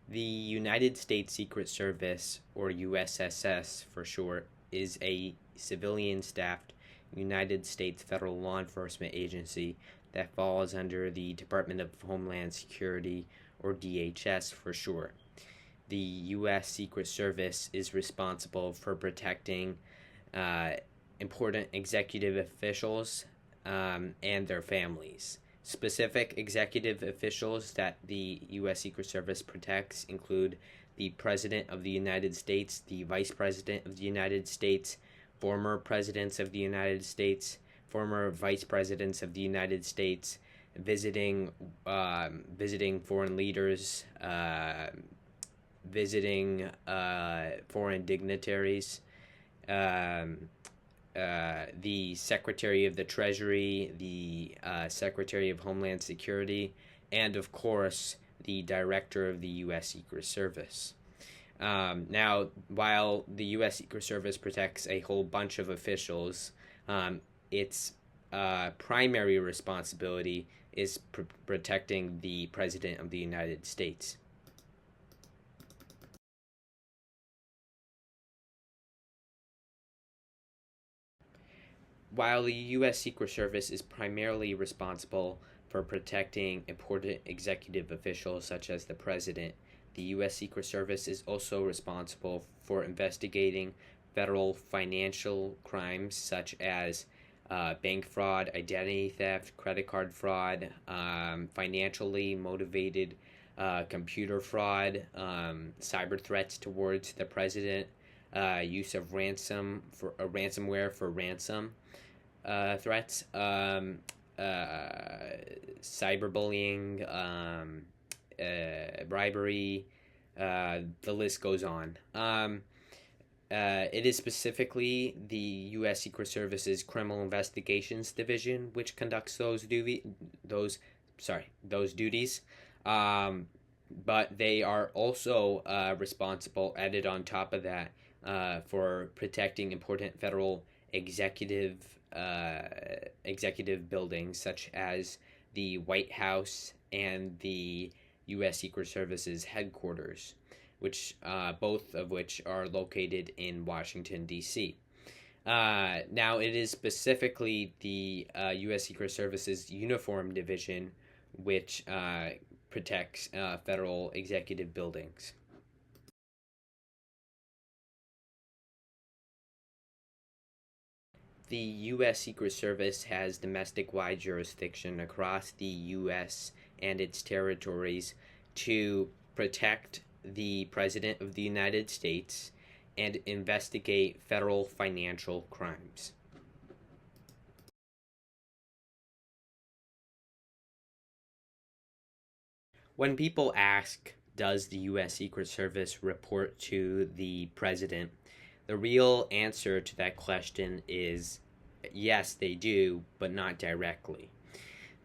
The United States Secret Service, or USSS for short, is a civilian staffed United States federal law enforcement agency that falls under the Department of Homeland Security, or DHS for short. The U.S. Secret Service is responsible for protecting uh, important executive officials and their families. Specific executive officials that the U.S. Secret Service protects include the President of the United States, the Vice President of the United States, former Presidents of the United States, former Vice Presidents of the United States, visiting foreign leaders, visiting foreign dignitaries, um, the Secretary of the Treasury, the Secretary of Homeland Security, and of course, the Director of the U.S. Secret Service. Now, while the U.S. Secret Service protects a whole bunch of officials, its primary responsibility is protecting the President of the United States. While the U.S. Secret Service is primarily responsible for protecting important executive officials such as the President, the U.S. Secret Service is also responsible for investigating federal financial crimes such as bank fraud, identity theft, credit card fraud, financially motivated computer fraud, cyber threats towards the president, use of ransomware for ransom threats, cyberbullying, bribery. The list goes on. It is specifically the U.S. Secret Service's Criminal Investigations Division which conducts those duties. But they are also responsible, added on top of that, for protecting important federal executive executive buildings such as the White House and the U.S. Secret Service's headquarters, which both of which are located in Washington D.C. Now, it is specifically the U.S. Secret Service's Uniform Division which protects federal executive buildings. The U.S. Secret Service has domestic wide jurisdiction across the U.S. and its territories to protect the President of the United States and investigate federal financial crimes. When people ask, does the U.S. Secret Service report to the President? The real answer to that question is yes, they do, but not directly.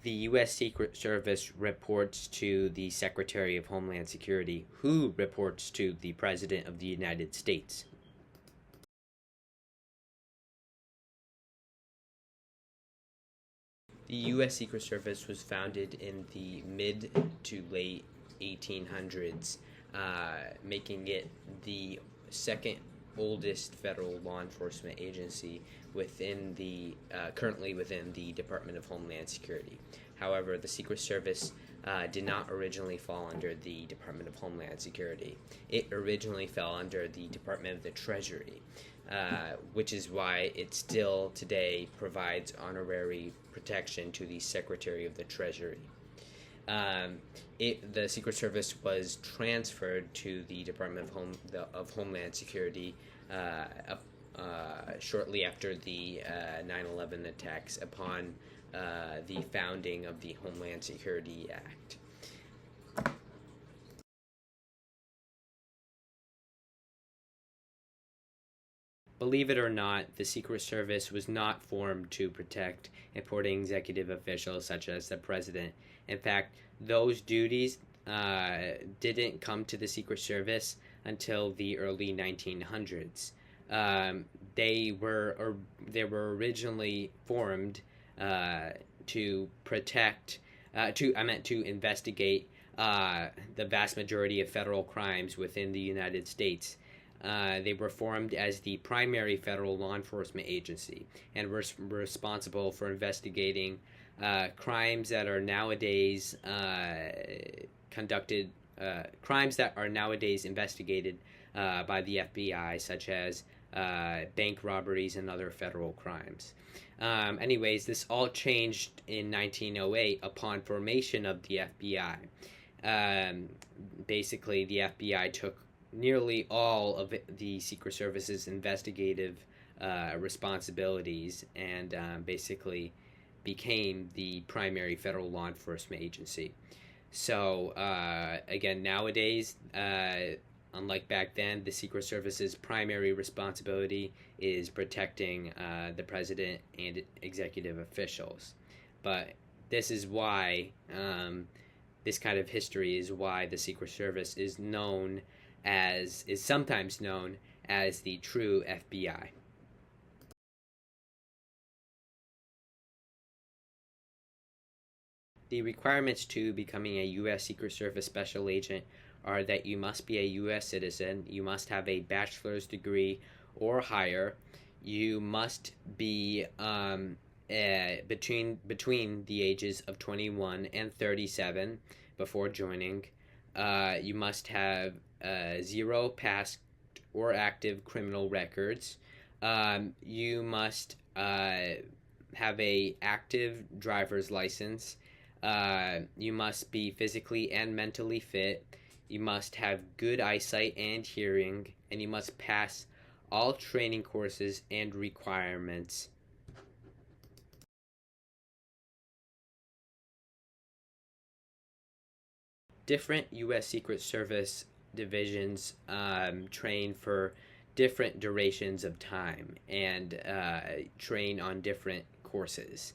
The U.S. Secret Service reports to the Secretary of Homeland Security, who reports to the President of the United States. The U.S. Secret Service was founded in the mid to late 1800s, making it the second oldest federal law enforcement agency currently within the Department of Homeland Security. However, the Secret Service did not originally fall under the Department of Homeland Security. It originally fell under the Department of the Treasury, which is why it still today provides honorary protection to the Secretary of the Treasury. The Secret Service was transferred to the Department of Homeland Security shortly after the 9/11 attacks upon the founding of the Homeland Security Act. Believe it or not, the Secret Service was not formed to protect important executive officials such as the president. In fact, those duties didn't come to the Secret Service until the early 1900s. They were originally formed to protect to investigate the vast majority of federal crimes within the United States. They were formed as the primary federal law enforcement agency and were responsible for investigating crimes that are nowadays crimes that are nowadays investigated by the FBI, such as bank robberies and other federal crimes. Anyways, this all changed in 1908 upon formation of the FBI. Basically, the FBI took nearly all of the Secret Service's investigative responsibilities and basically became the primary federal law enforcement agency. So, again, nowadays, unlike back then, the Secret Service's primary responsibility is protecting the president and executive officials. But this is why, this kind of history is why the Secret Service is sometimes known as the true FBI. The requirements to becoming a U.S. Secret Service Special Agent are that you must be a U.S. citizen, you must have a bachelor's degree or higher, you must be between the ages of 21 and 37 before joining. You must have 0 past or active criminal records. You must have a active driver's license. You must be physically and mentally fit. You must have good eyesight and hearing, and you must pass all training courses and requirements. Different U.S. Secret Service divisions train for different durations of time and train on different courses.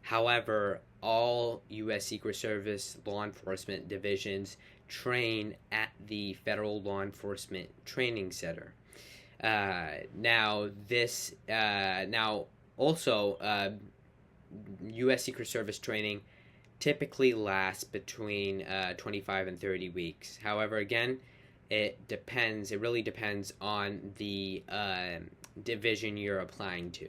However, all U.S. Secret Service law enforcement divisions train at the Federal Law Enforcement Training Center. Now, U.S. Secret Service training typically lasts between 25 and 30 weeks. However, again, it really depends on the division you're applying to.